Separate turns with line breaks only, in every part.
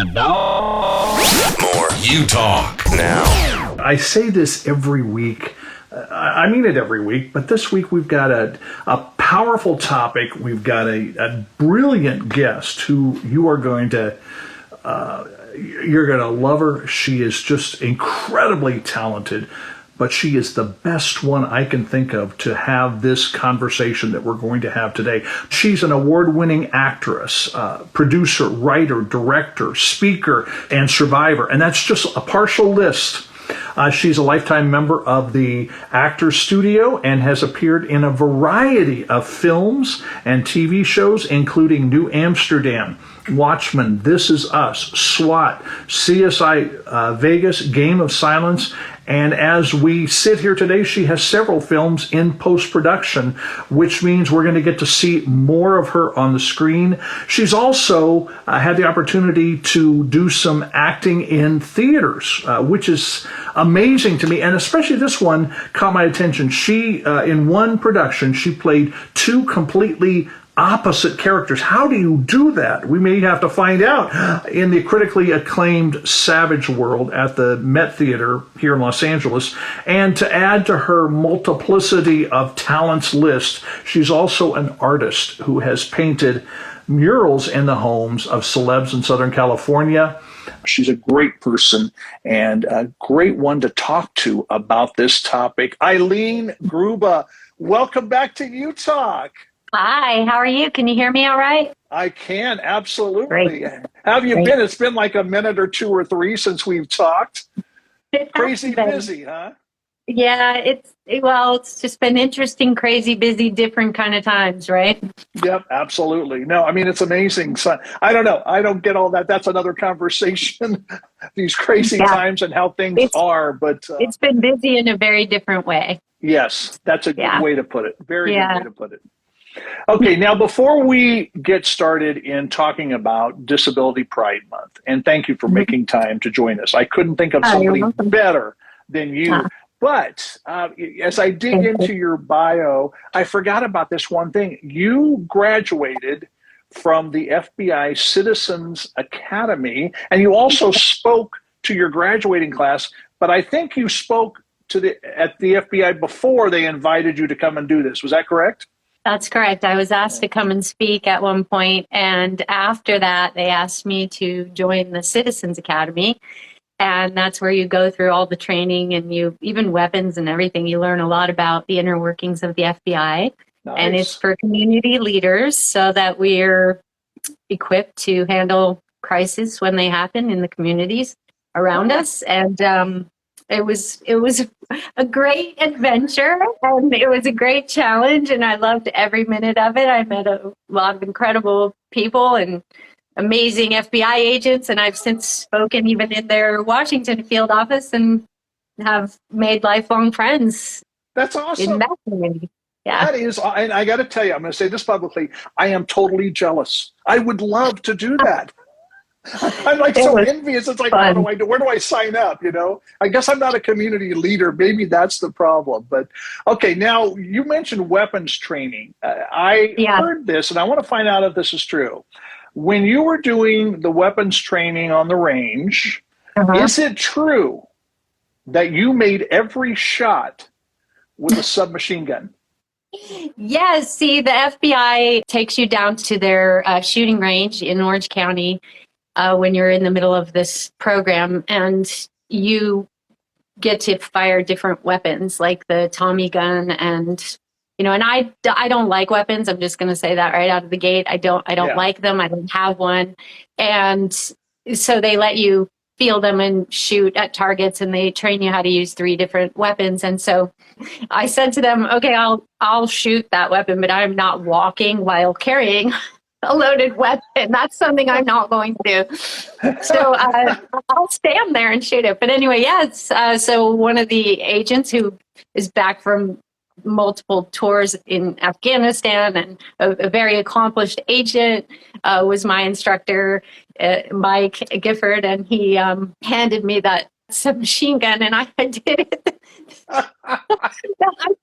And now, more You Talk. Now.
I say this every week. I mean it every week, but this week we've got a powerful topic. We've got a brilliant guest who you are going to you're going to love her. She is just incredibly talented, but she is the best one I can think of to have this conversation that we're going to have today. She's an award-winning actress, producer, writer, director, speaker, and survivor, and that's just a partial list. She's a lifetime member of the Actors Studio and has appeared in a variety of films and TV shows, including New Amsterdam, Watchmen, This Is Us, SWAT, CSI Vegas, Game of Silence, and as we sit here today, she has several films in post-production, which means we're going to get to see more of her on the screen. She's also had the opportunity to do some acting in theaters, which is amazing to me, and especially this one caught my attention. She, in one production, she played two completely opposite characters. How do you do that? We may have to find out in the critically acclaimed Savage World at the Met Theater here in Los Angeles. And to add to her multiplicity of talents list, she's also an artist who has painted murals in the homes of celebs in Southern California. She's a great person and a great one to talk to about this topic. Eileen Gruba, welcome back to You Talk.
Hi, how are you? Can you hear me all right?
I can, absolutely.
Great.
How have you
Great.
been? It's been like a minute or two or three since we've talked. Crazy
been.
busy, huh?
Yeah, it's just been interesting, crazy, busy, different kind of times, right?
Yep, absolutely. No, I mean, it's amazing. So, I don't know. I don't get all that. That's another conversation, these crazy times and how things are. But
it's been busy in a very different way.
Yes, that's a good way to put it. Very good way to put it. Okay, now before we get started in talking about Disability Pride Month, and thank you for making time to join us. I couldn't think of somebody better than you. But as I dig into your bio, I forgot about this one thing. You graduated from the FBI Citizens Academy, and you also spoke to your graduating class, but I think you spoke at the FBI before they invited you to come and do this. Was that correct?
That's correct. I was asked to come and speak at one point, and after that, they asked me to join the Citizens Academy, and that's where you go through all the training and even weapons and everything. You learn a lot about the inner workings of the FBI, and it's for community leaders so that we're equipped to handle crises when they happen in the communities around us. And it was a great adventure, and it was a great challenge, and I loved every minute of it. I met a lot of incredible people and amazing FBI agents, and I've since spoken even in their Washington field office and have made lifelong friends.
That's awesome.
In that community. Yeah.
That is, and I got to tell you, I'm going to say this publicly, I am totally jealous. I would love to do that. I'm like so envious. It's like, where do I sign up? You know, I guess I'm not a community leader. Maybe that's the problem. But okay, now you mentioned weapons training. I heard this, and I want to find out if this is true. When you were doing the weapons training on the range, is it true that you made every shot with a submachine gun?
Yes. See, the FBI takes you down to their shooting range in Orange County when you're in the middle of this program, and you get to fire different weapons like the Tommy gun, and and I don't like weapons. I'm just going to say that right out of the gate. I don't like them. I don't have one. And so they let you field them and shoot at targets, and they train you how to use 3 different weapons. And so I said to them, okay, I'll shoot that weapon, but I'm not walking while carrying a loaded weapon. That's something I'm not going to do. So I'll stand there and shoot it. But anyway, yes. So one of the agents who is back from multiple tours in Afghanistan and a very accomplished agent was my instructor, Mike Gifford, and he handed me that submachine gun, and I did it. I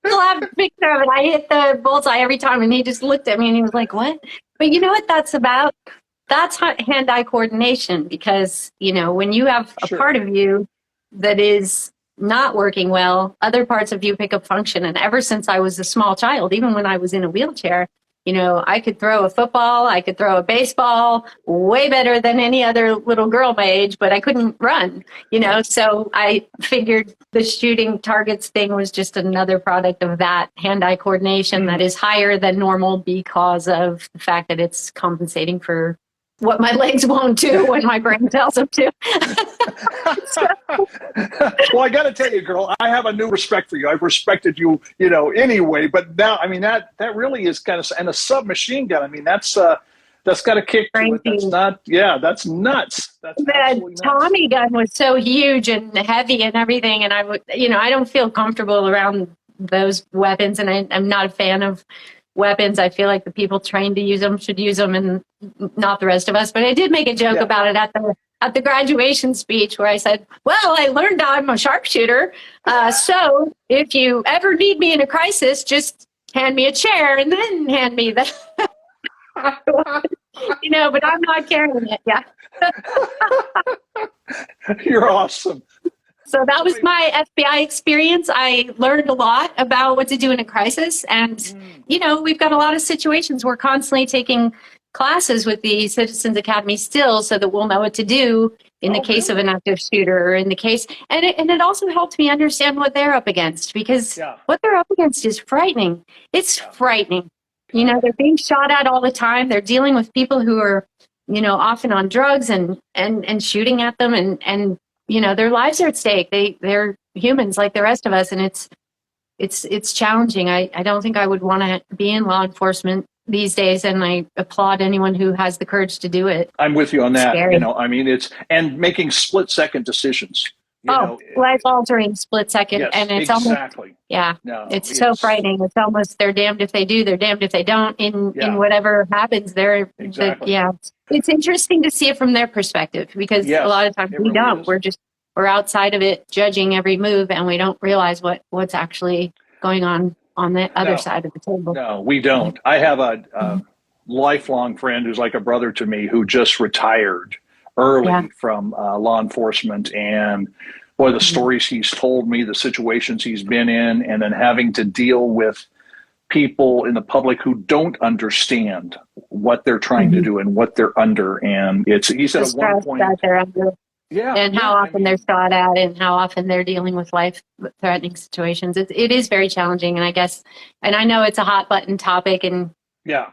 still have a picture of it. I hit the bullseye every time, and he just looked at me and he was like, "What?" But you know what that's about? that's hand-eye coordination, because, when you have a part of you that is not working well, other parts of you pick up function. And ever since I was a small child, even when I was in a wheelchair, I could throw a football, I could throw a baseball way better than any other little girl my age, but I couldn't run, so I figured the shooting targets thing was just another product of that hand-eye coordination that is higher than normal because of the fact that it's compensating for what my legs won't do when my brain tells them to.
Well, I got to tell you, girl, I have a new respect for you. I've respected you, anyway. But now, I mean, that really is kind of, and a submachine gun. I mean, that's got a kick to it. That's not, that's nuts. That's
the Tommy gun was so huge and heavy and everything, and I would, I don't feel comfortable around those weapons, and I'm not a fan of weapons. I feel like the people trained to use them should use them, and not the rest of us. But I did make a joke about it at the graduation speech, where I said, well, I learned I'm a sharpshooter. So if you ever need me in a crisis, just hand me a chair and then hand me the, but I'm not carrying it. Yeah.
You're awesome.
So that was my FBI experience. I learned a lot about what to do in a crisis. And, we've got a lot of situations. We're constantly taking classes with the Citizens Academy still, so that we'll know what to do in the case of an active shooter, or in the case. And it also helped me understand what they're up against, because what they're up against is frightening. It's frightening. They're being shot at all the time. They're dealing with people who are, often on drugs and shooting at them, and their lives are at stake. They're humans like the rest of us, and it's challenging. I don't think I would want to be in law enforcement these days, and I applaud anyone who has the courage to do it.
I'm with you on that.
Scary.
I mean, and making split-second decisions.
Life-altering split-second,
yes,
and it's
exactly.
It's so frightening. It's almost they're damned if they do, they're damned if they don't. In whatever happens, it's interesting to see it from their perspective, because a lot of times we don't. We're outside of it, judging every move, and we don't realize what's actually going on the other side of the table.
No, we don't. I have a lifelong friend who's like a brother to me, who just retired early from law enforcement, and boy, the stories he's told me, the situations he's been in, and then having to deal with people in the public who don't understand what they're trying to do and what they're under. And he said at one point
that they're under. And how often they're shot at, and how often they're dealing with life-threatening situations. It is very challenging, and I know it's a hot button topic, and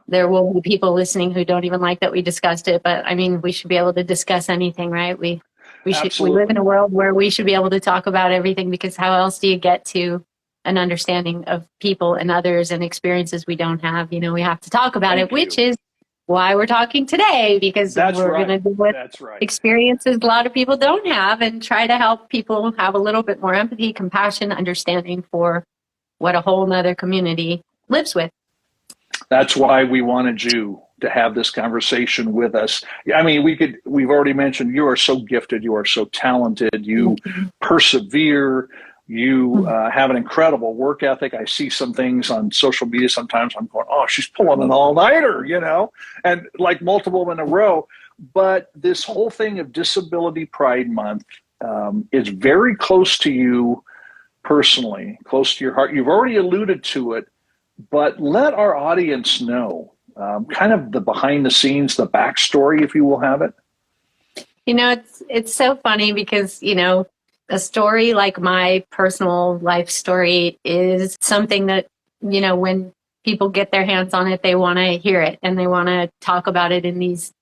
there will be people listening who don't even like that we discussed it. But I mean, we should be able to discuss anything, right? We live in a world where we should be able to talk about everything, because how else do you get to an understanding of people and others and experiences we don't have? We have to talk about it, which is why we're talking today, because we're going to deal with experiences a lot of people don't have, and try to help people have a little bit more empathy, compassion, understanding for what a whole nother community lives with.
That's why we wanted you to have this conversation with us. I mean, we've already mentioned you are so gifted, you are so talented, you persevere. You have an incredible work ethic. I see some things on social media sometimes. I'm going, oh, she's pulling an all-nighter, and like multiple in a row. But this whole thing of Disability Pride Month is very close to you personally, close to your heart. You've already alluded to it, but let our audience know kind of the behind the scenes, the backstory, if you will have it.
It's so funny, because, a story like my personal life story is something that, when people get their hands on it, they want to hear it, and they want to talk about it in these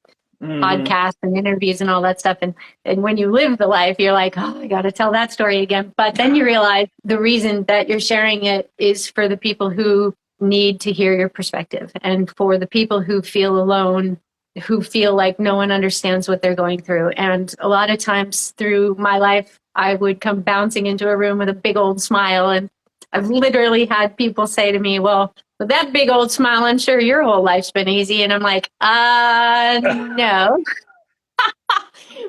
podcasts and interviews and all that stuff. And when you live the life, you're like, oh, I got to tell that story again. But then you realize the reason that you're sharing it is for the people who need to hear your perspective, and for the people who feel alone, who feel like no one understands what they're going through. And a lot of times through my life, I would come bouncing into a room with a big old smile. And I've literally had people say to me, well, with that big old smile, I'm sure your whole life's been easy. And I'm like, no.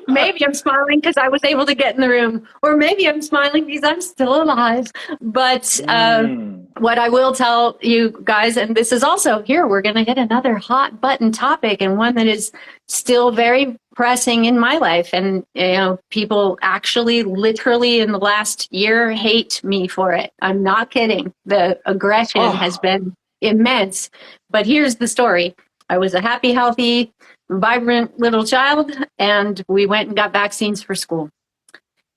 Maybe I'm smiling because I was able to get in the room, or maybe I'm smiling because I'm still alive. But what I will tell you guys, and this is also here, we're going to hit another hot button topic, and one that is still very pressing in my life. And, people actually literally in the last year hate me for it. I'm not kidding. The aggression has been immense. But here's the story. I was a happy, healthy, vibrant little child, and we went and got vaccines for school.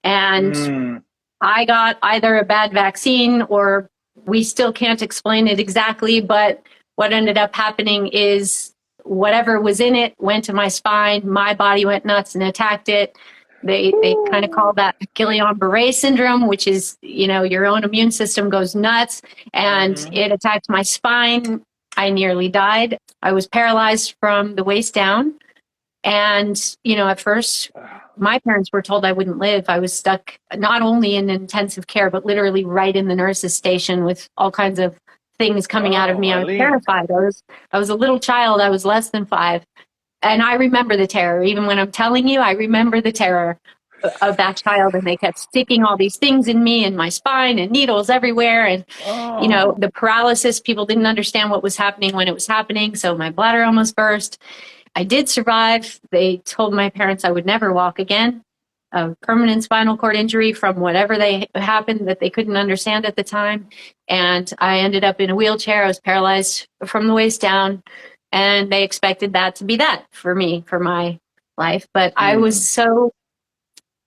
And I got either a bad vaccine, or we still can't explain it exactly, but what ended up happening is whatever was in it went to my spine. My body went nuts and attacked it. They kind of call that Guillain-Barré syndrome, which is, your own immune system goes nuts, and it attacked my spine. I nearly died. I was paralyzed from the waist down. And, at first, my parents were told I wouldn't live. I was stuck not only in intensive care, but literally right in the nurse's station with all kinds of things coming out of me. I was terrified. I was a little child. I was less than 5. And I remember the terror. Even when I'm telling you, I remember the terror of that child. And they kept sticking all these things in me and my spine and needles everywhere. And, the paralysis, people didn't understand what was happening when it was happening. So my bladder almost burst. I did survive. They told my parents I would never walk again. A permanent spinal cord injury from whatever happened that they couldn't understand at the time. And I ended up in a wheelchair. I was paralyzed from the waist down. And they expected that to be that for me, for my life. But I was so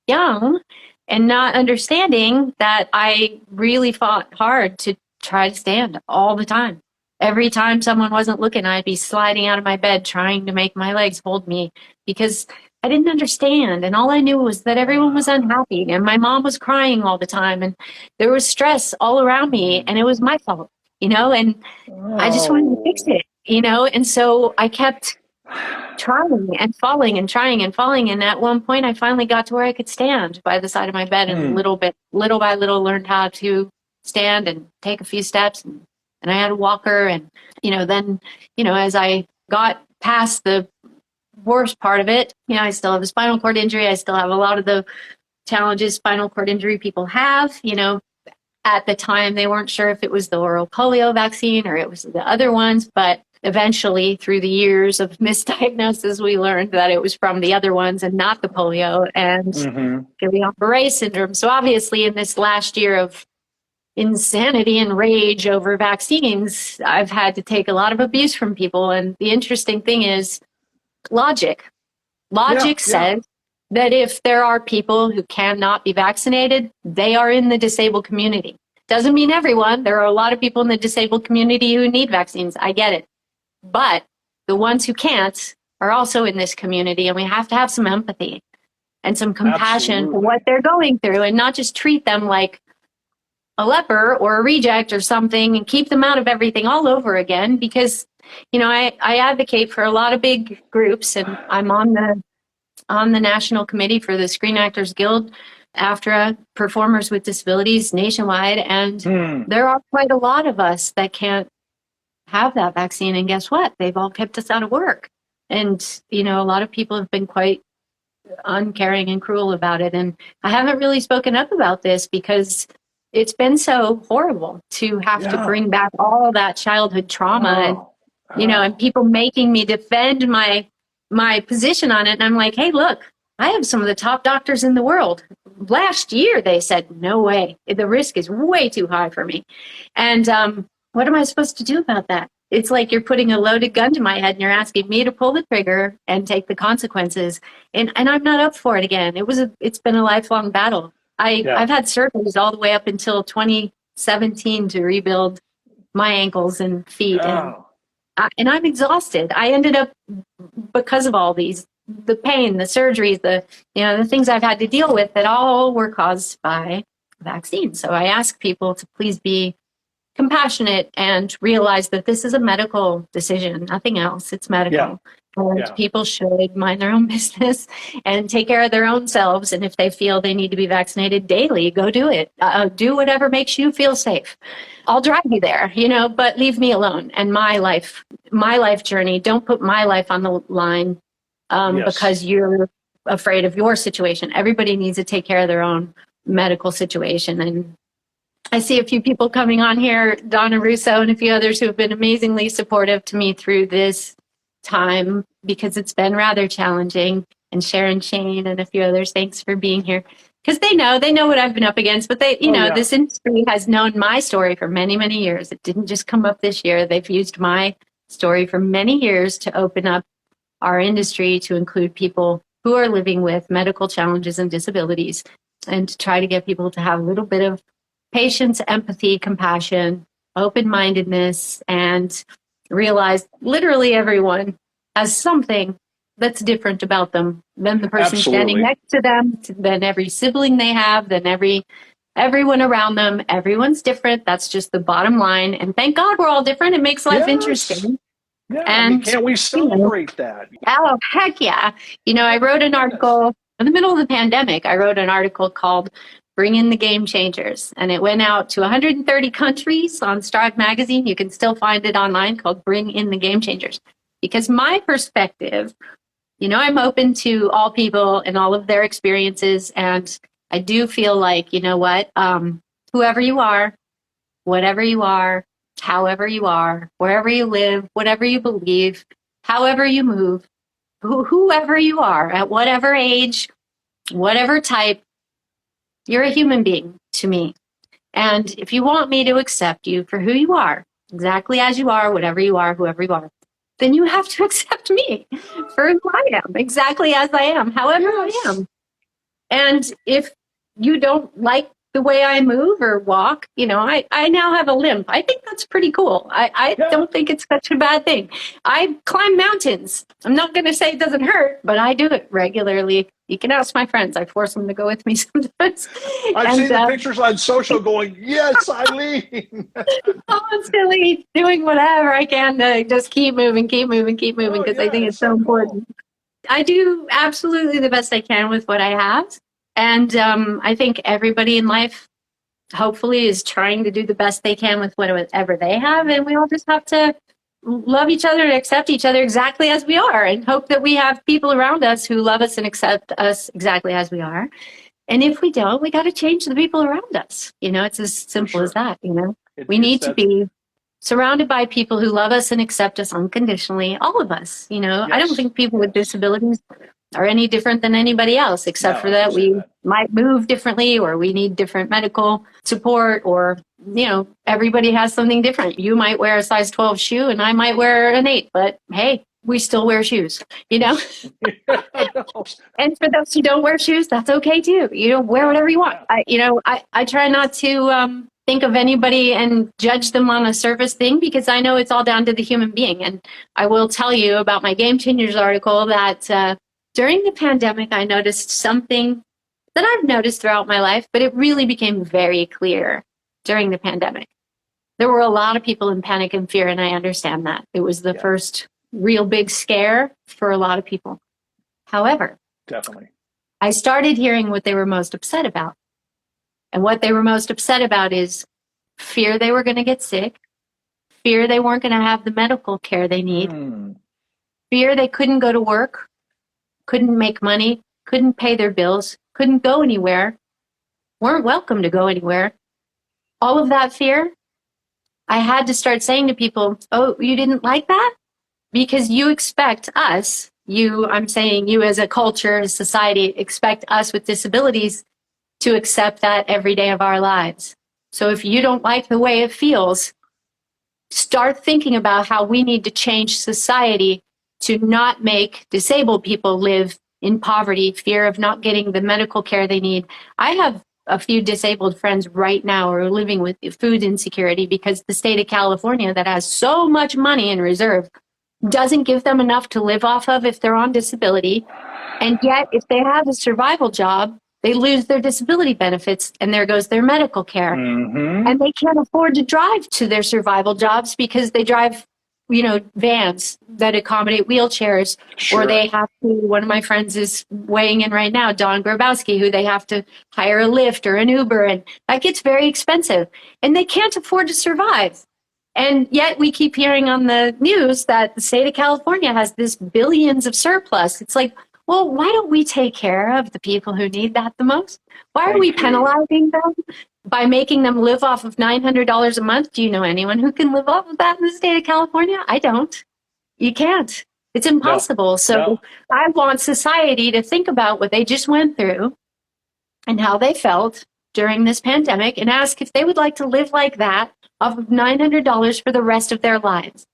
young and not understanding that I really fought hard to try to stand all the time. Every time someone wasn't looking, I'd be sliding out of my bed trying to make my legs hold me because I didn't understand. And all I knew was that everyone was unhappy and my mom was crying all the time and there was stress all around me and it was my fault, and I just wanted to fix it, and so I kept trying and falling and trying and falling. And at one point I finally got to where I could stand by the side of my bed and little by little learned how to stand and take a few steps. And I had a walker and, then, as I got past the worst part of it, I still have a spinal cord injury. I still have a lot of the challenges spinal cord injury people have, at the time, they weren't sure if it was the oral polio vaccine or it was the other ones, but eventually through the years of misdiagnosis, we learned that it was from the other ones and not the polio and Guillain-Barré syndrome. So obviously in this last year of insanity and rage over vaccines, I've had to take a lot of abuse from people. And the interesting thing is logic. Logic says that if there are people who cannot be vaccinated, they are in the disabled community. Doesn't mean everyone. There are a lot of people in the disabled community who need vaccines. I get it. But the ones who can't are also in this community, and we have to have some empathy and some compassion for what they're going through and not just treat them like a leper or a reject or something and keep them out of everything all over again. Because, I advocate for a lot of big groups, and I'm on the national committee for the Screen Actors Guild, AFTRA, Performers with Disabilities nationwide. And there are quite a lot of us that can't have that vaccine. And guess what? They've all kept us out of work. And, a lot of people have been quite uncaring and cruel about it. And I haven't really spoken up about this because it's been so horrible to have to bring back all that childhood trauma and people making me defend my position on it. And I'm like, hey, look, I have some of the top doctors in the world. Last year, they said, no way. The risk is way too high for me. And what am I supposed to do about that? It's like you're putting a loaded gun to my head and you're asking me to pull the trigger and take the consequences. And I'm not up for it again. It's been a lifelong battle. I've had surgeries all the way up until 2017 to rebuild my ankles and feet. And I'm exhausted. I ended up, because of all these, the pain, the surgeries, the things I've had to deal with, that all were caused by vaccines. So I ask people to please be compassionate and realize that this is a medical decision, nothing else. It's medical. And people should mind their own business and take care of their own selves. And if they feel they need to be vaccinated daily, go do it. Do whatever makes you feel safe. I'll drive you there, but leave me alone and my life journey. Don't put my life on the line because you're afraid of your situation. Everybody needs to take care of their own medical situation. And I see a few people coming on here, Donna Russo and a few others who have been amazingly supportive to me through this time because it's been rather challenging. And Sharon Shane and a few others, thanks for being here. Because they know what I've been up against, but this industry has known my story for many, many years. It didn't just come up this year. They've used my story for many years to open up our industry to include people who are living with medical challenges and disabilities, and to try to get people to have a little bit of patience, empathy, compassion, open-mindedness, and realize literally everyone has something that's different about them than the person standing next to them, than every sibling they have, than everyone around them. Everyone's different. That's just the bottom line. And thank God we're all different. It makes life interesting.
Yeah, and can't we celebrate that?
Oh, heck yeah. I wrote an article in the middle of the pandemic. I wrote an article called Bring in the Game Changers. And it went out to 130 countries on Strive Magazine. You can still find it online, called Bring in the Game Changers. Because my perspective, I'm open to all people and all of their experiences. And I do feel like, whoever you are, whatever you are, however you are, wherever you live, whatever you believe, however you move, whoever you are, at whatever age, whatever type, you're a human being to me. And if you want me to accept you for who you are, exactly as you are, whatever you are, whoever you are, then you have to accept me for who I am, exactly as I am, however I am. And if you don't like the way I move or walk, I now have a limp. I think that's pretty cool. I don't think it's such a bad thing. I climb mountains. I'm not going to say it doesn't hurt, but I do it regularly. You can ask my friends. I force them to go with me sometimes.
I've seen the pictures on social going, yes, Eileen.
Constantly doing whatever I can to just keep moving, because I think it's so important. I do absolutely the best I can with what I have. And I think everybody in life, hopefully, is trying to do the best they can with whatever they have. And we all just have to love each other and accept each other exactly as we are, and hope that we have people around us who love us and accept us exactly as we are. And if we don't, we got to change the people around us. It's as simple as that. We need to be surrounded by people who love us and accept us unconditionally. All of us.
Yes.
I don't think people with disabilities are any different than anybody else, except for that we might move differently, or we need different medical support, or, everybody has something different. You might wear a size 12 shoe and I might wear an 8, but hey, we still wear shoes, And for those who don't wear shoes, that's okay too. Wear whatever you want. I try not to think of anybody and judge them on a surface thing, because I know it's all down to the human being. And I will tell you about my Game Changers article that, during the pandemic, I noticed something that I've noticed throughout my life, but it really became very clear during the pandemic. There were a lot of people in panic and fear, and I understand that. It was the first real big scare for a lot of people. However,
definitely,
I started hearing what they were most upset about. And what they were most upset about is fear they were going to get sick, fear they weren't going to have the medical care they need, fear they couldn't go to work, couldn't make money, couldn't pay their bills, couldn't go anywhere, weren't welcome to go anywhere. All of that fear, I had to start saying to people, oh, you didn't like that? Because you expect us, I'm saying you as a culture, as society, expect us with disabilities to accept that every day of our lives. So if you don't like the way it feels, start thinking about how we need to change society to not make disabled people live in poverty, fear of not getting the medical care they need. I have a few disabled friends right now who are living with food insecurity because the state of California, that has so much money in reserve, doesn't give them enough to live off of if they're on disability. And yet, if they have a survival job, they lose their disability benefits, and there goes their medical care. And they can't afford to drive to their survival jobs because they drive vans that accommodate wheelchairs, or they have to, one of my friends is weighing in right now, Don Grabowski, who they have to hire a Lyft or an Uber, and that gets very expensive, and they can't afford to survive. And yet we keep hearing on the news that the state of California has this billions of surplus. It's like, Well, why don't we take care of the people who need that the most? Why are
Thank
we
you.
penalizing them by making them live off of $900 a month? Do you know anyone who can live off of that in the state of California? I don't. You can't. It's impossible. So
No.
I want society to think about what they just went through and how they felt during this pandemic and ask if they would like to live like that off of $900 for the rest of their lives.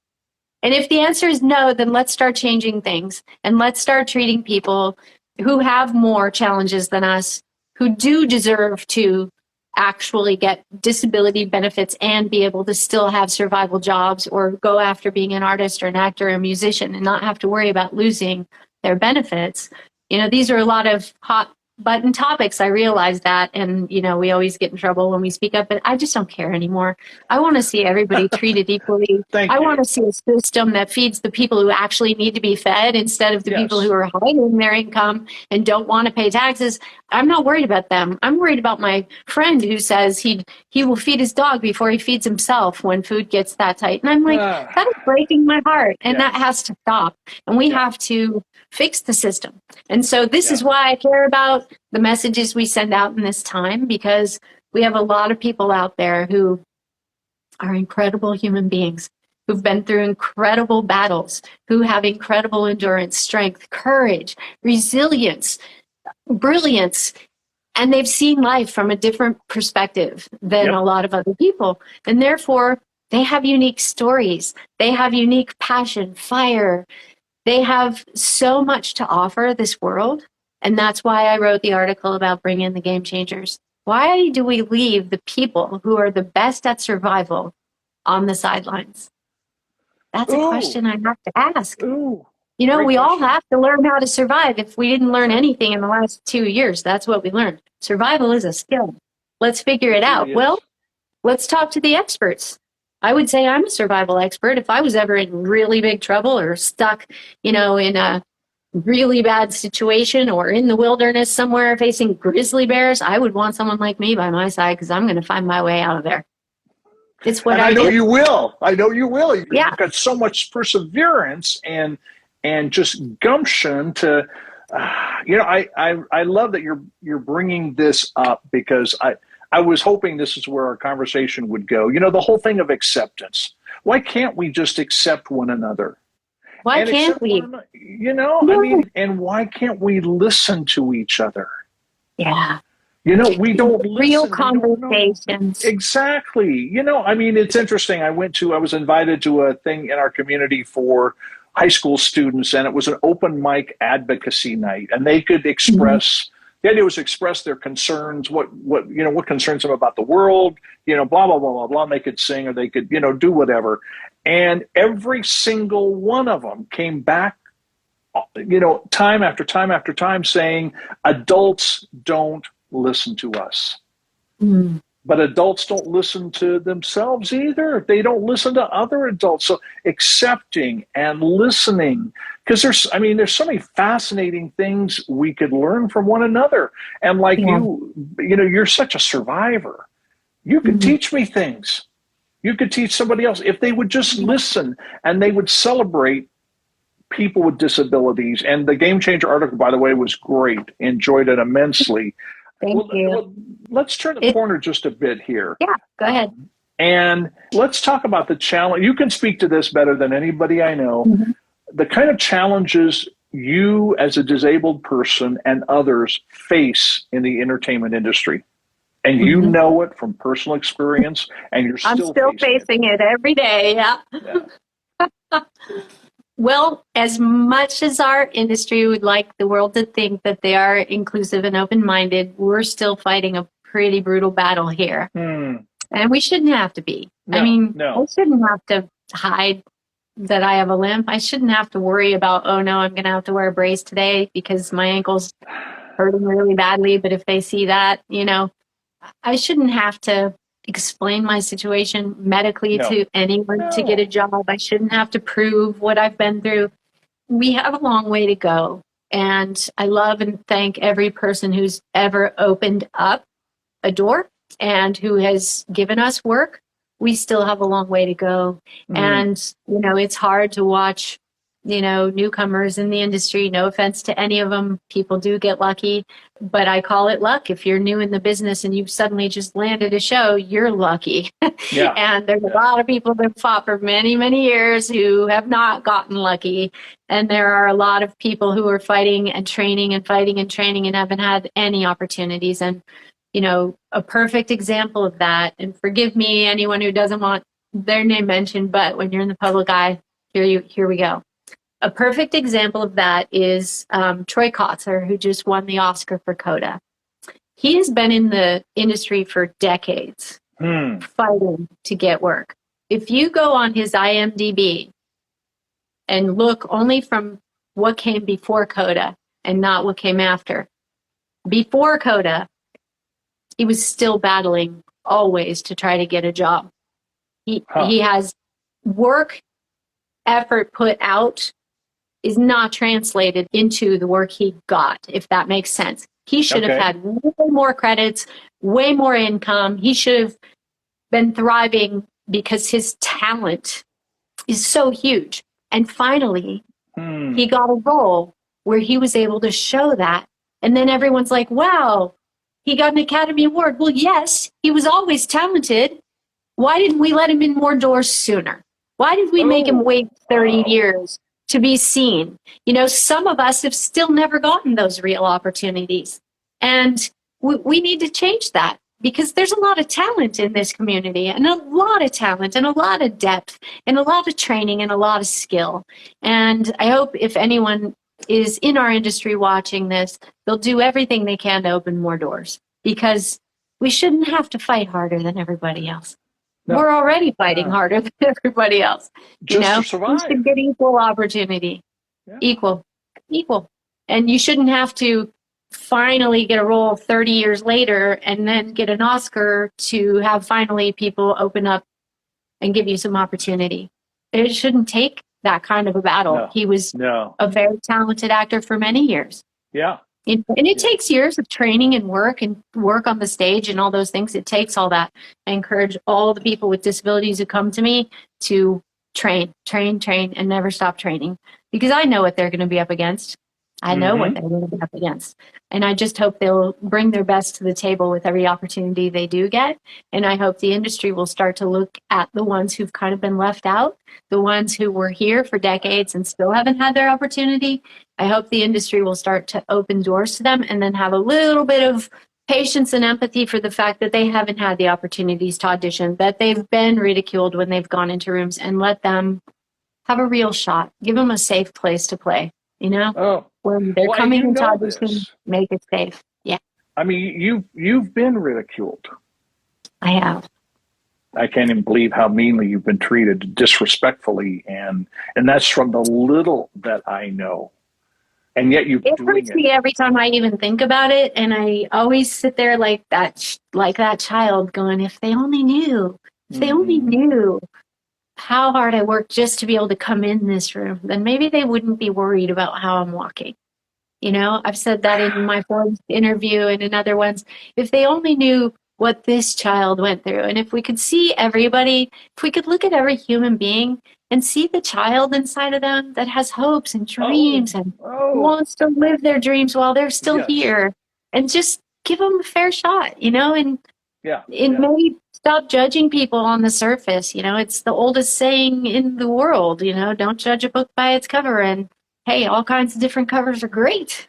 And if the answer is no, then let's start changing things and let's start treating people who have more challenges than us, who do deserve to actually get disability benefits and be able to still have survival jobs or go after being an artist or an actor or a musician and not have to worry about losing their benefits. You know, these are a lot of hot button topics. I realize that. And, you know, we always get in trouble when we speak up, but I just don't care anymore. I want to see everybody treated equally.
Thank
I
you.
want to see a system that feeds the people who actually need to be fed instead of the
Yes.
people who are hiding their income and don't want to pay taxes. I'm not worried about them. I'm worried about my friend who says he will feed his dog before he feeds himself when food gets that tight. And I'm like,
Ah.
that is breaking my heart. And
Yeah.
that has to stop. And we
Yeah.
have to fix the system. And so this is
Yeah.
why I care about the messages we send out in this time, because we have a lot of people out there who are incredible human beings, who've been through incredible battles, who have incredible endurance, strength, courage, resilience, brilliance, and they've seen life from a different perspective than
Yep.
a lot of other people. And therefore, they have unique stories. They have unique passion, fire. They have so much to offer this world. And that's why I wrote the article about bringing in the game changers. Why do we leave the people who are the best at survival on the sidelines? That's a
Ooh.
question I have to ask.
Ooh.
You know,
Great
we all
question.
have to learn how to survive. If we didn't learn anything in the last 2 years, that's what we learned. Survival is a skill. Let's figure it out.
It
Well,
is.
let's talk to the experts. I would say I'm a survival expert. If I was ever in really big trouble or stuck, you know, in a really bad situation or in the wilderness somewhere facing grizzly bears, I would want someone like me by my side because I'm going to find my way out of there. It's what
And
I
I know
do.
you will. I know you will. You've
Yeah.
got so much perseverance and just gumption to. You know, I love that you're bringing this up because I was hoping this is where our conversation would go. You know, the whole thing of acceptance. Why can't we just accept one another?
Why
And
can't
accept
we?
one another? You know, I
No.
mean, and why can't we listen to each other?
Yeah.
You know, we don't
Real
listen. We don't know.
conversations.
Exactly. You know, I mean, it's interesting. I was invited to a thing in our community for high school students, and it was an open mic advocacy night, and they could express. The idea was to express their concerns, what concerns them about the world, you know, blah blah blah blah blah. And they could sing or they could, you know, do whatever, and every single one of them came back, you know, time after time after time, saying adults don't listen to us.
Mm.
But adults don't listen to themselves either. They don't listen to other adults. So accepting and listening, because there's so many fascinating things we could learn from one another. And like you know, you're such a survivor. You could teach me things. You could teach somebody else if they would just listen and they would celebrate people with disabilities. And the Game Changer article, by the way, was great. Enjoyed it immensely.
Thank you.
Well, let's turn the corner just a bit here.
Yeah, go ahead.
And let's talk about the challenge. You can speak to this better than anybody I know.
Mm-hmm.
The kind of challenges you as a disabled person and others face in the entertainment industry. And you know it from personal experience, and you're
I'm still facing it every day. Yeah.
Yeah.
Well, as much as our industry would like the world to think that they are inclusive and open-minded, we're still fighting a pretty brutal battle here. And we shouldn't have to be.
No,
I mean,
no.
I shouldn't have to hide that I have a limp. I shouldn't have to worry about, oh no, I'm going to have to wear a brace today because my ankle's hurting really badly. But if they see that, you know, I shouldn't have to explain my situation medically to anyone to get a job. I shouldn't have to prove what I've been through. We have a long way to go. And I love and thank every person who's ever opened up a door and who has given us work. We still have a long way to go. And, you know, it's hard to watch newcomers in the industry. No offense to any of them. People do get lucky, but I call it luck. If you're new in the business and you've suddenly just landed a show, you're lucky.
Yeah.
And there's a lot of people that fought for many, many years who have not gotten lucky. And there are a lot of people who are fighting and training and fighting and training and haven't had any opportunities. And, a perfect example of that, and forgive me, anyone who doesn't want their name mentioned, but when you're in the public eye, here we go. A perfect example of that is Troy Kotzer, who just won the Oscar for Coda. He has been in the industry for decades, fighting to get work. If you go on his IMDb and look only from what came before Coda and not what came after, before Coda, he was still battling always to try to get a job. He has work, effort put out is not translated into the work he got, if that makes sense. He should have had way more credits, way more income. He should have been thriving because his talent is so huge. And finally, he got a role where he was able to show that. And then everyone's like, wow, he got an Academy Award. Well, yes, he was always talented. Why didn't we let him in more doors sooner? Why did we make him wait 30 years to be seen? Some of us have still never gotten those real opportunities. And we need to change that, because there's a lot of talent in this community, and a lot of talent and a lot of depth and a lot of training and a lot of skill. And I hope if anyone is in our industry watching this, they'll do everything they can to open more doors, because we shouldn't have to fight harder than everybody else. No. We're already fighting harder than everybody else.
Just to survive.
We should get equal opportunity. Yeah. Equal. And you shouldn't have to finally get a role 30 years later and then get an Oscar to have finally people open up and give you some opportunity. It shouldn't take that kind of a battle.
No.
He was a very talented actor for many years.
Yeah.
And it takes years of training and work on the stage and all those things. It takes all that. I encourage all the people with disabilities who come to me to train, and never stop training, because I know what they're going to be up against. I know what they're going to be up against. And I just hope they'll bring their best to the table with every opportunity they do get. And I hope the industry will start to look at the ones who've kind of been left out, the ones who were here for decades and still haven't had their opportunity. I hope the industry will start to open doors to them, and then have a little bit of patience and empathy for the fact that they haven't had the opportunities to audition, that they've been ridiculed when they've gone into rooms, and let them have a real shot. Give them a safe place to play, when they're coming into audition, make it safe. Yeah.
I mean, you've been ridiculed.
I have.
I can't even believe how meanly you've been treated, disrespectfully, and that's from the little that I know. And yet it
hurts me every time I even think about it, and I always sit there like that child, going, if they only knew, how hard I worked just to be able to come in this room, then maybe they wouldn't be worried about how I'm walking. I've said that in my Forbes interview and in other ones. If they only knew what this child went through, and if we could see everybody, if we could look at every human being and see the child inside of them that has hopes and dreams and wants to live their dreams while they're still here, and just give them a fair shot, and maybe stop judging people on the surface. It's the oldest saying in the world, don't judge a book by its cover. And hey, all kinds of different covers are great,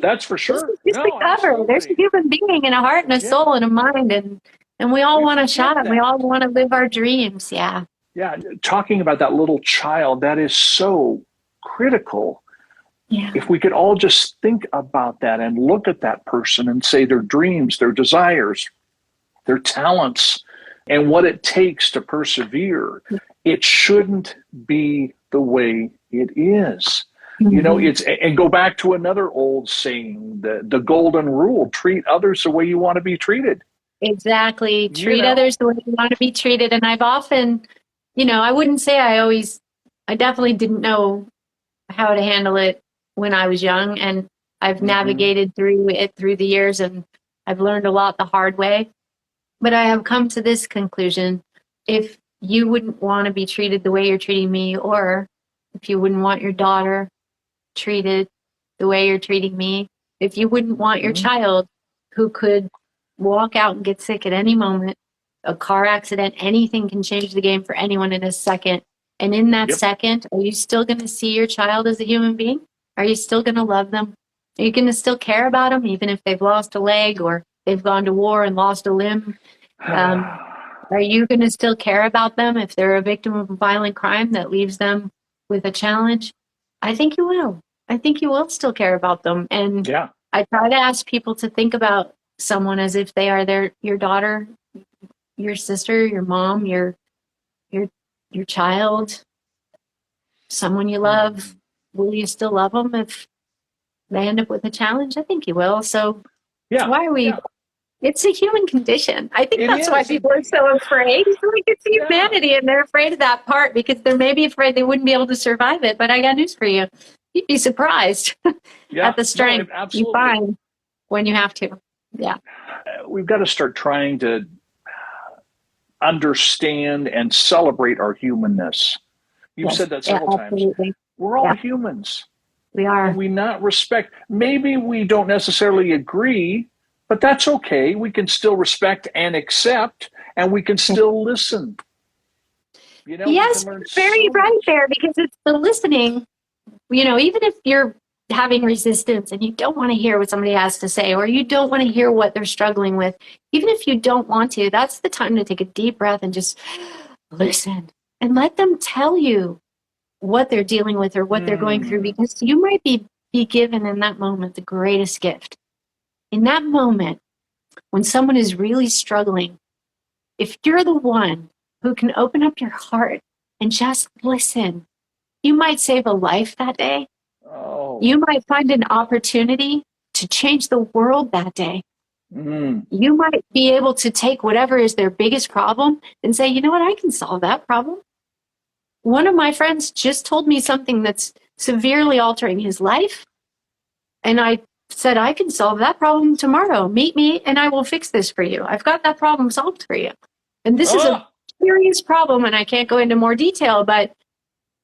That's for sure.
Just the cover. Absolutely. There's a human being and a heart and a soul and a mind, and we all want a shot, and we all want to live our dreams. Yeah.
Yeah. Talking about that little child, that is so critical.
Yeah.
If we could all just think about that and look at that person and say their dreams, their desires, their talents, and what it takes to persevere, it shouldn't be the way it is. And go back to another old saying, the golden rule: treat others the way you want to be treated.
Exactly. Treat others the way you want to be treated. And I've often, I wouldn't say I definitely didn't know how to handle it when I was young, and I've navigated through it through the years, and I've learned a lot the hard way. But I have come to this conclusion: if you wouldn't want to be treated the way you're treating me, or if you wouldn't want your daughter treated the way you're treating me, if you wouldn't want your child who could walk out and get sick at any moment, a car accident, anything can change the game for anyone in a second. And in that second, are you still going to see your child as a human being? Are you still going to love them? Are you going to still care about them, even if they've lost a leg or they've gone to war and lost a limb? Are you going to still care about them if they're a victim of a violent crime that leaves them with a challenge? I think you will. I think you will still care about them. And I try to ask people to think about someone as if they are your daughter, your sister, your mom, your child, someone you love. Will you still love them if they end up with a challenge? I think you will. So why are we? It's a human condition. I think that's why people are so afraid. It's like it's humanity, and they're afraid of that part because they're maybe afraid they wouldn't be able to survive it. But I got news for you. You'd be surprised at the strength you find when you have to. Yeah.
We've got to start trying to understand and celebrate our humanness. You've said that several times. We're all humans.
We are.
And we not respect. Maybe we don't necessarily agree, but that's okay. We can still respect and accept, and we can still listen. You know,
yes, very right there, because it's the listening. You know, even if you're having resistance and you don't want to hear what somebody has to say, or you don't want to hear what they're struggling with, even if you don't want to, that's the time to take a deep breath and just listen and let them tell you what they're dealing with or what they're going through, because you might be given in that moment the greatest gift. In that moment, when someone is really struggling, if you're the one who can open up your heart and just listen, you might save a life that day. You might find an opportunity to change the world that day. You might be able to take whatever is their biggest problem and say, you know what, I can solve that problem. One of my friends just told me something that's severely altering his life. And I said, I can solve that problem tomorrow. Meet me and I will fix this for you. I've got that problem solved for you. And this is a serious problem, and I can't go into more detail, but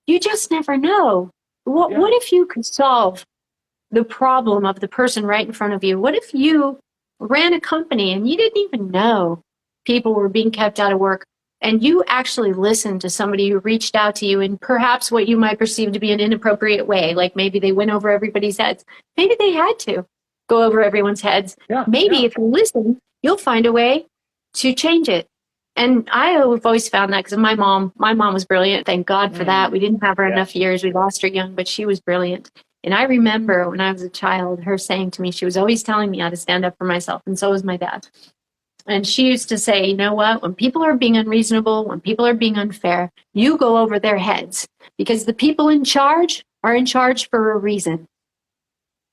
you just never know. What if you could solve the problem of the person right in front of you? What if you ran a company and you didn't even know people were being kept out of work, and you actually listened to somebody who reached out to you in perhaps what you might perceive to be an inappropriate way, like maybe they went over everybody's heads. Maybe they had to go over everyone's heads. Maybe if you listen, you'll find a way to change it. And I've always found that because my mom was brilliant. Thank God for that. We didn't have her enough years. We lost her young, but she was brilliant. And I remember when I was a child, her saying to me, she was always telling me how to stand up for myself. And so was my dad. And she used to say, you know what, when people are being unreasonable, when people are being unfair, you go over their heads, because the people in charge are in charge for a reason.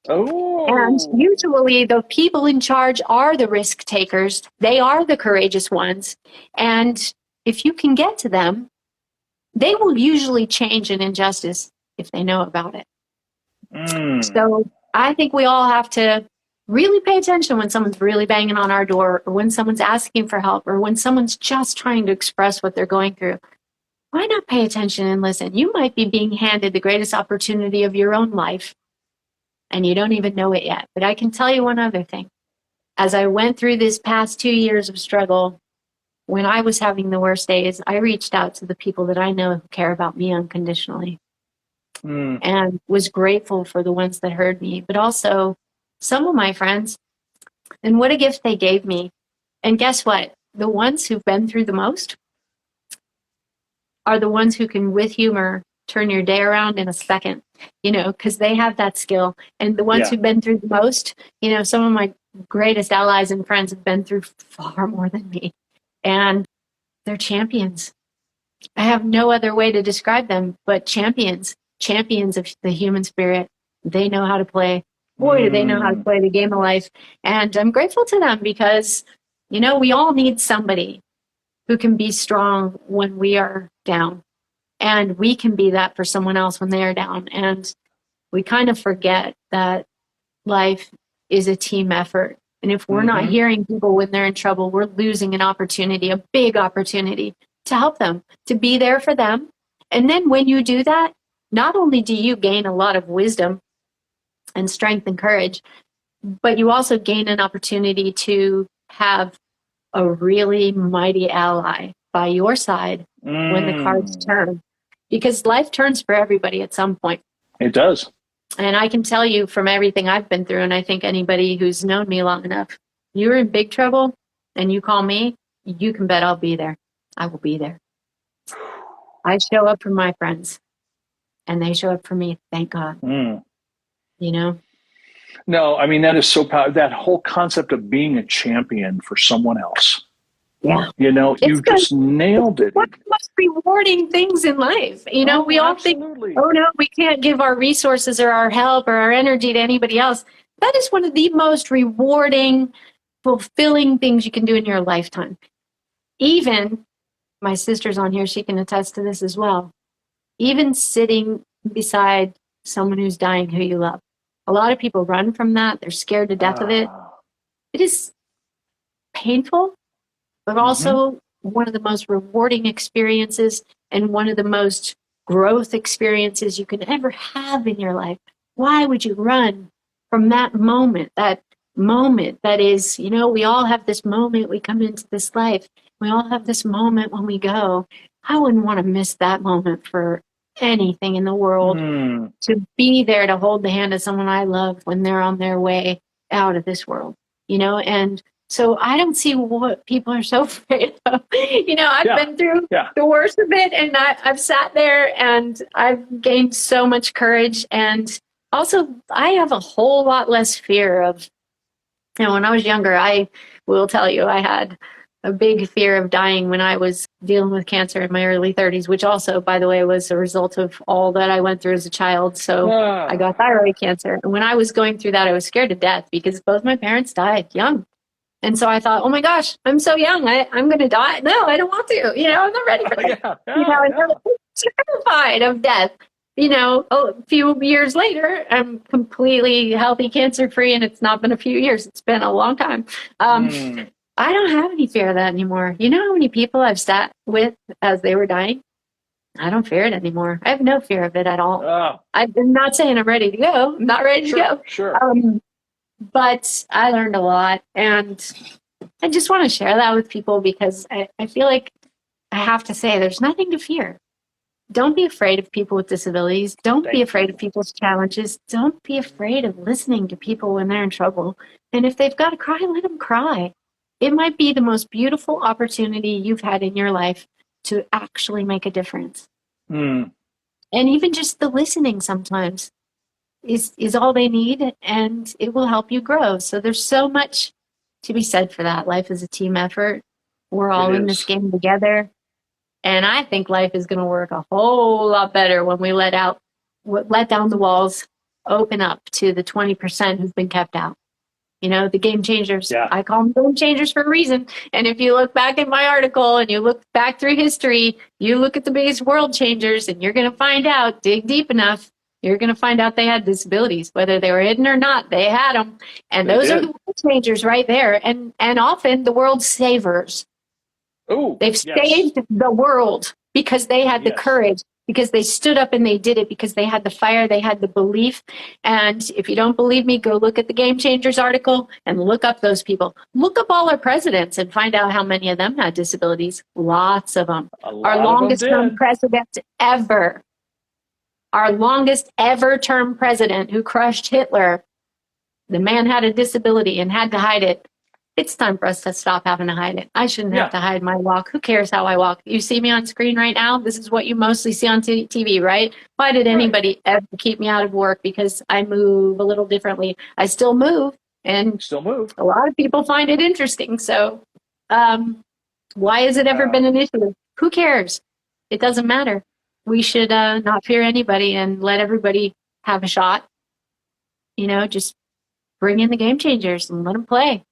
And usually the people in charge are the risk takers. They are the courageous ones. And if you can get to them, they will usually change an injustice if they know about it. So I think we all have to really pay attention when someone's really banging on our door, or when someone's asking for help, or when someone's just trying to express what they're going through. Why not pay attention and listen? You might be being handed the greatest opportunity of your own life, and you don't even know it yet. But I can tell you one other thing. As I went through this past 2 years of struggle, when I was having the worst days, I reached out to the people that I know who care about me unconditionally, and was grateful for the ones that heard me, but also some of my friends. And what a gift they gave me. And guess what? The ones who've been through the most are the ones who can, with humor, turn your day around in a second, you know, because they have that skill. And the ones who've been through the most, you know, some of my greatest allies and friends have been through far more than me. And they're champions. I have no other way to describe them, but champions of the human spirit. They know how to play. Boy, do they know how to play the game of life. And I'm grateful to them because, you know, we all need somebody who can be strong when we are down. And we can be that for someone else when they are down. And we kind of forget that life is a team effort. And if we're not hearing people when they're in trouble, we're losing an opportunity, a big opportunity to help them, to be there for them. And then when you do that, not only do you gain a lot of wisdom and strength and courage, but you also gain an opportunity to have a really mighty ally by your side when the cards turn. Because life turns for everybody at some point.
It does.
And I can tell you from everything I've been through, and I think anybody who's known me long enough, you're in big trouble and you call me, you can bet I'll be there. I will be there. I show up for my friends and they show up for me. Thank God. You know?
No, I mean, that is so powerful. That whole concept of being a champion for someone else.
Yeah.
You know, you just nailed it.
One of the most rewarding things in life. You know, we all think, oh no, we can't give our resources or our help or our energy to anybody else. That is one of the most rewarding, fulfilling things you can do in your lifetime. Even, my sister's on here, she can attest to this as well. Even sitting beside someone who's dying who you love. A lot of people run from that. They're scared to death of it. It is painful, but also one of the most rewarding experiences and one of the most growth experiences you can ever have in your life. Why would you run from that moment that is, you know, we all have this moment, we come into this life, we all have this moment when we go. I wouldn't want to miss that moment for anything in the world. To be there to hold the hand of someone I love when they're on their way out of this world, you know. And so I don't see what people are so afraid of. You know, I've been through the worst of it, and I've sat there and I've gained so much courage. And also I have a whole lot less fear of, you know, when I was younger, I will tell you, I had a big fear of dying when I was dealing with cancer in my early 30s, which also, by the way, was a result of all that I went through as a child. So I got thyroid cancer. And when I was going through that, I was scared to death because both my parents died young. And so I thought, oh my gosh, I'm so young. I'm going to die. No, I don't want to. You know, I'm not ready for that. You know, and I was terrified of death. You know, a few years later, I'm completely healthy, cancer-free, and it's not been a few years. It's been a long time. I don't have any fear of that anymore. You know how many people I've sat with as they were dying? I don't fear it anymore. I have no fear of it at all. I'm not saying I'm ready to go. I'm not ready to go.
Sure.
But I learned a lot, and I just want to share that with people because I feel like I have to say there's nothing to fear. Don't be afraid of people with disabilities. Don't be afraid of people's challenges. Don't be afraid of listening to people when they're in trouble. And if they've got to cry, let them cry. It might be the most beautiful opportunity you've had in your life to actually make a difference. And even just the listening sometimes is all they need, and it will help you grow. So there's so much to be said for that. Life is a team effort. We're all in this game together. And I think life is going to work a whole lot better when we let down the walls, open up to the 20% who've been kept out. You know, the game changers. I call them game changers for a reason. And if you look back at my article and you look back through history, you look at the biggest world changers, and you're going to find out, dig deep enough, you're going to find out they had disabilities, whether they were hidden or not. They had them. And those are the world changers right there. And often the world savers. They've saved the world because they had the courage, because they stood up and they did it, because they had the fire, they had the belief. And if you don't believe me, go look at the Game Changers article and look up those people. Look up all our presidents and find out how many of them had disabilities. Lots of them. Our longest term president ever. Our longest ever term president who crushed Hitler. The man had a disability and had to hide it. It's time for us to stop having to hide it. I shouldn't have to hide my walk. Who cares how I walk? You see me on screen right now. This is what you mostly see on TV, right? Why did anybody ever keep me out of work? Because I move a little differently. I still move, and a lot of people find it interesting. So why has it ever been an issue? Who cares? It doesn't matter. We should not fear anybody and let everybody have a shot. You know, just bring in the game changers and let them play.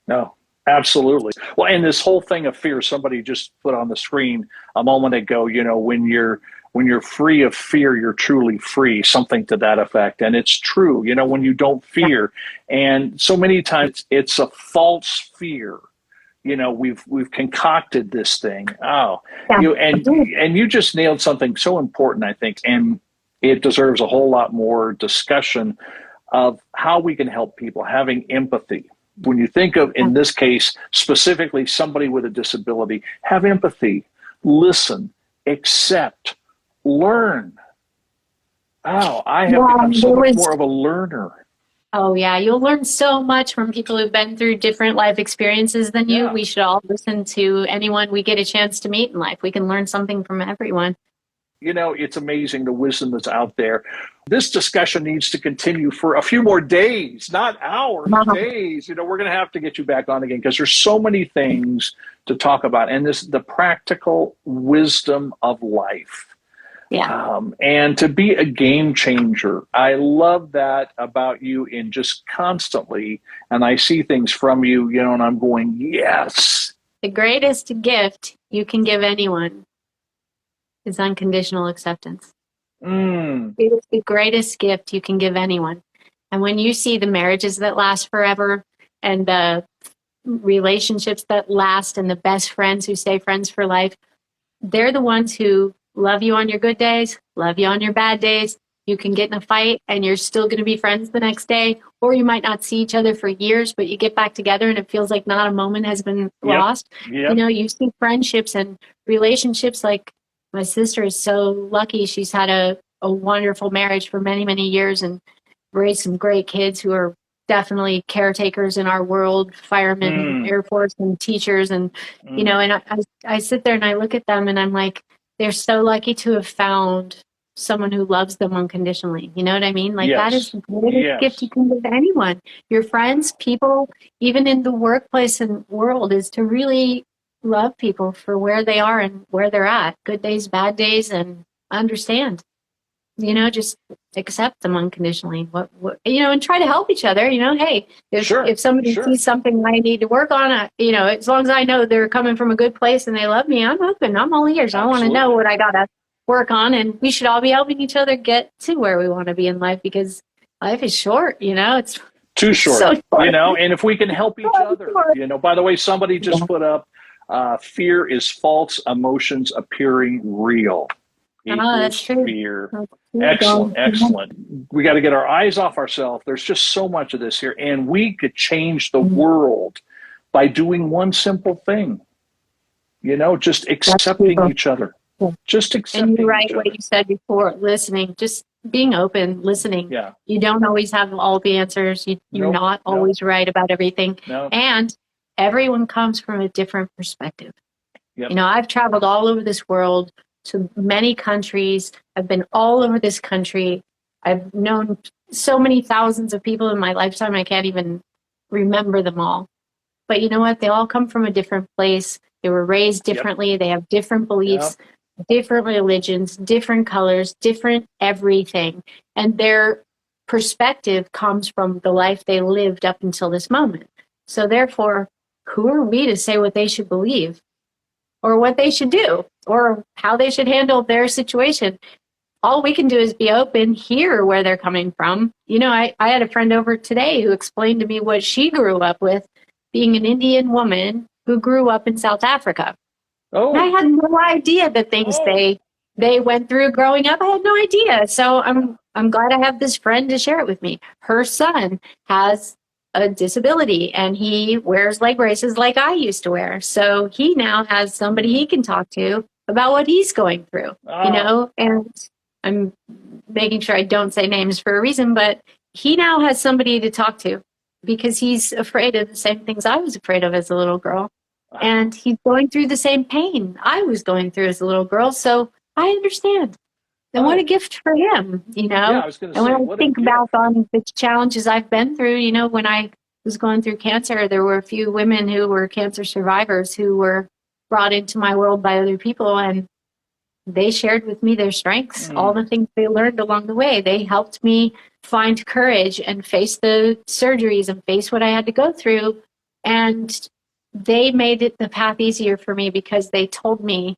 No, absolutely. Well, and this whole thing of fear, somebody just put on the screen a moment ago, you know, when you're free of fear, you're truly free, something to that effect. And it's true, you know, when you don't fear. And so many times it's a false fear. we've concocted this thing. Oh,
Yeah.
and you just nailed something so important, I think, and it deserves a whole lot more discussion of how we can help people, having empathy. When you think of, in this case, specifically somebody with a disability, have empathy, listen, accept, learn. Oh, I have become so much more of a learner.
Oh, yeah. You'll learn so much from people who've been through different life experiences than you.
Yeah.
We should all listen to anyone we get a chance to meet in life. We can learn something from everyone.
It's amazing the wisdom that's out there. This discussion needs to continue for a few more days, not hours, days. We're going to have to get you back on again because there's so many things to talk about. And the practical wisdom of life.
Yeah.
And to be a game changer. I love that about you in just constantly. And I see things from you, and I'm going, yes.
The greatest gift you can give anyone is unconditional acceptance. It is the greatest gift you can give anyone. And when you see the marriages that last forever and the relationships that last and the best friends who stay friends for life, they're the ones who love you on your good days, love you on your bad days. You can get in a fight and you're still going to be friends the next day, or you might not see each other for years, but you get back together and it feels like not a moment has been lost.
Yep.
You see friendships and relationships. Like my sister is so lucky. She's had a wonderful marriage for many, many years and raised some great kids who are definitely caretakers in our world, firemen, Air Force, and teachers. And, and I sit there and I look at them and I'm like, they're so lucky to have found someone who loves them unconditionally. You know what I mean? Like that is the greatest gift you can give anyone. Your friends, people, even in the workplace and world, is to really love people for where they are and where they're at. Good days, bad days, and understand. Just accept them unconditionally. And try to help each other. Hey, if somebody sees something I need to work on, as long as I know they're coming from a good place and they love me, I'm open. I'm all ears. I want to know what I gotta work on, and we should all be helping each other get to where we want to be in life because life is short. It's
too short.
So short.
And if we can help each other, By the way, somebody just put up, fear is false emotions appearing real.
That's true.
Fear. Excellent. We got to get our eyes off ourselves. There's just so much of this here. And we could change the world by doing one simple thing, just accepting each other. Just accepting
and you're right,
each other.
what you said before, listening, just being open, listening.
Yeah.
You don't always have all the answers. You're not always right about everything.
No.
And everyone comes from a different perspective.
Yep.
I've traveled all over this world to many countries. I've been all over this country. I've known so many thousands of people in my lifetime, I can't even remember them all. But you know what? They all come from a different place. They were raised differently. Yep. They have different beliefs, different religions, different colors, different everything. And their perspective comes from the life they lived up until this moment. So therefore, who are we to say what they should believe or what they should do or how they should handle their situation? All we can do is be open, hear where they're coming from. I had a friend over today who explained to me what she grew up with, being an Indian woman who grew up in South Africa. Oh. And I had no idea the things they went through growing up. I had no idea. So I'm glad I have this friend to share it with me. Her son has a disability and he wears leg braces like I used to wear. So he now has somebody he can talk to about what he's going through, and I'm making sure I don't say names for a reason, but he now has somebody to talk to because he's afraid of the same things I was afraid of as a little girl. And he's going through the same pain I was going through as a little girl. So I understand. And what a gift for him,
Yeah, I was going to say,
when I think about the challenges I've been through, when I was going through cancer, there were a few women who were cancer survivors who were brought into my world by other people. And they shared with me their strengths, all the things they learned along the way. They helped me find courage and face the surgeries and face what I had to go through. And they made it the path easier for me because they told me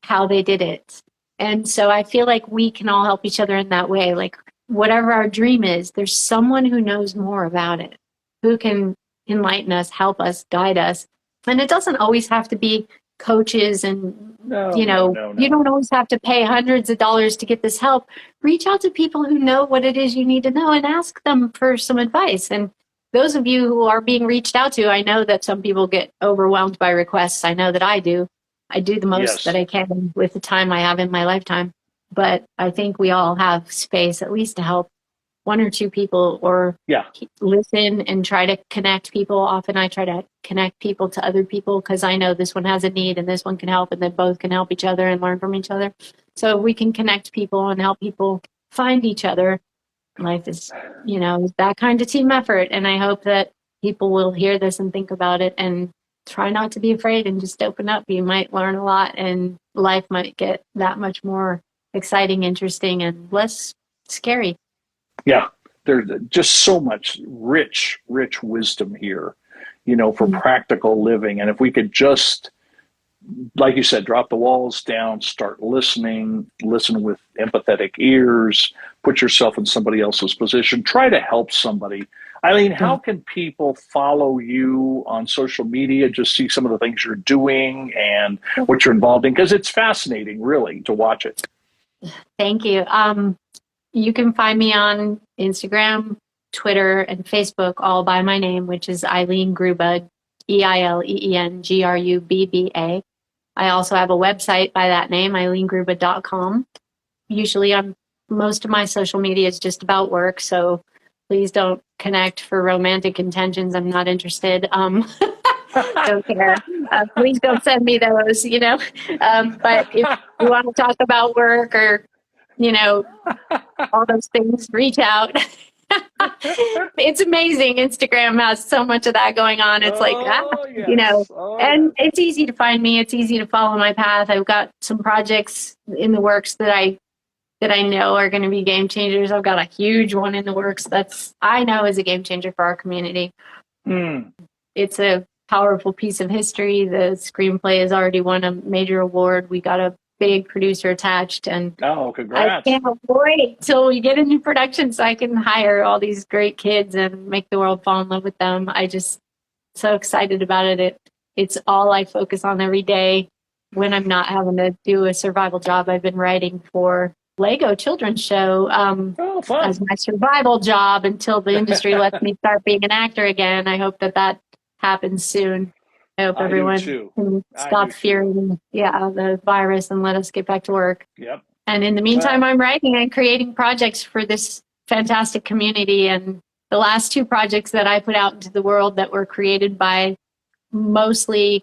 how they did it. And so I feel like we can all help each other in that way. Like whatever our dream is, there's someone who knows more about it, who can enlighten us, help us, guide us. And it doesn't always have to be coaches and,
No,
you know,
no.
you don't always have to pay hundreds of dollars to get this help. Reach out to people who know what it is you need to know and ask them for some advice. And those of you who are being reached out to, I know that some people get overwhelmed by requests. I know that I do. I do the most
Yes.
that I can with the time I have in my lifetime. But I think we all have space at least to help one or two people, or
Yeah.
listen and try to connect people. Often I try to connect people to other people because I know this one has a need and this one can help, and then both can help each other and learn from each other. So we can connect people and help people find each other. Life is, you know, that kind of team effort. And I hope that people will hear this and think about it and try not to be afraid and just open up. You might learn a lot and life might get that much more exciting, interesting, and less scary.
Yeah, there's just so much rich wisdom here, you know, for practical living. And if we could just, like you said, drop the walls down, start listening, listen with empathetic ears, put yourself in somebody else's position, try to help somebody. Eileen, how can people follow you on social media, just see some of the things you're doing and what you're involved in? Because it's fascinating, really, to watch it.
Thank you. You can find me on Instagram, Twitter, and Facebook, all by my name, which is Eileen Gruba, EILEENGRUBBA. I also have a website by that name, eileengruba.com. Usually most of my social media is just about work, so please don't connect for romantic intentions. I'm not interested. Don't care. Please don't send me those, you know. But if you want to talk about work or, you know, all those things, reach out. It's amazing. Instagram has so much of that going on. It's you know, and it's easy to find me. It's easy to follow my path. I've got some projects in the works that I know are going to be game changers. I've got a huge one in the works that's I know is a game changer for our community. It's a powerful piece of history. The screenplay has already won a major award. We got a big producer attached, and
congrats.
I can't wait till we get into production so I can hire all these great kids and make the world fall in love with them. I just so excited about it. It's all I focus on every day when I'm not having to do a survival job. I've been writing for Lego Children's Show as my survival job until the industry lets me start being an actor again. I hope that happens soon. I hope everyone can stop fearing the virus and let us get back to work.
Yep.
And in the meantime, I'm writing and creating projects for this fantastic community. And the last two projects that I put out into the world that were created by mostly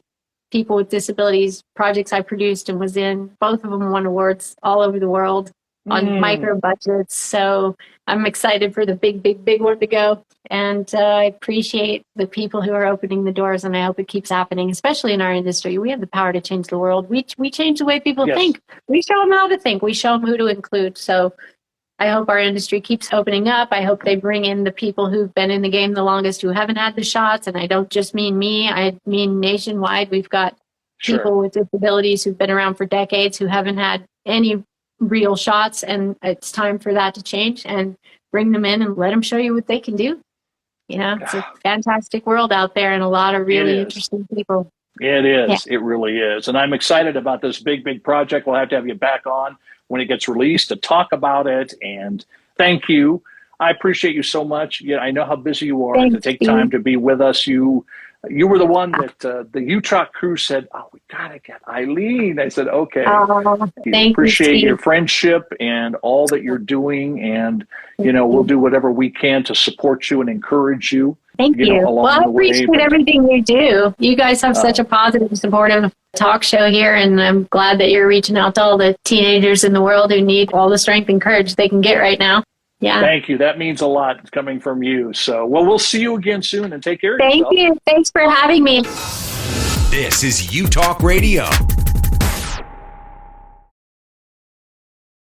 people with disabilities, projects I produced and was in, both of them won awards all over the world on micro budgets. So I'm excited for the big one to go. And I appreciate the people who are opening the doors, and I hope it keeps happening, especially in our industry. We have the power to change the world. We change the way people think. We show them how to think. We show them who to include. So I hope our industry keeps opening up. I hope they bring in the people who've been in the game the longest, who haven't had the shots. And I don't just mean me. I mean nationwide. We've got people with disabilities who've been around for decades who haven't had any real shots. And it's time for that to change, and bring them in and let them show you what they can do. You know, it's a fantastic world out there and a lot of really interesting people.
It is. Yeah. It really is. And I'm excited about this big project. We'll have to have you back on when it gets released to talk about it. And thank you. I appreciate you so much. Yeah, I know how busy you are to take time to be with us. You were the one that the Utah crew said, "Oh, we gotta get Eileen." I said, "Okay." Appreciate your friendship and all that you're doing, and we'll do whatever we can to support you and encourage you.
Thank you. Well, I appreciate everything you do. You guys have such a positive, supportive talk show here, and I'm glad that you're reaching out to all the teenagers in the world who need all the strength and courage they can get right now. Yeah.
Thank you. That means a lot coming from you. So, we'll see you again soon, and take care of yourself.
Thank you. Thanks for having me.
This is U Talk Radio.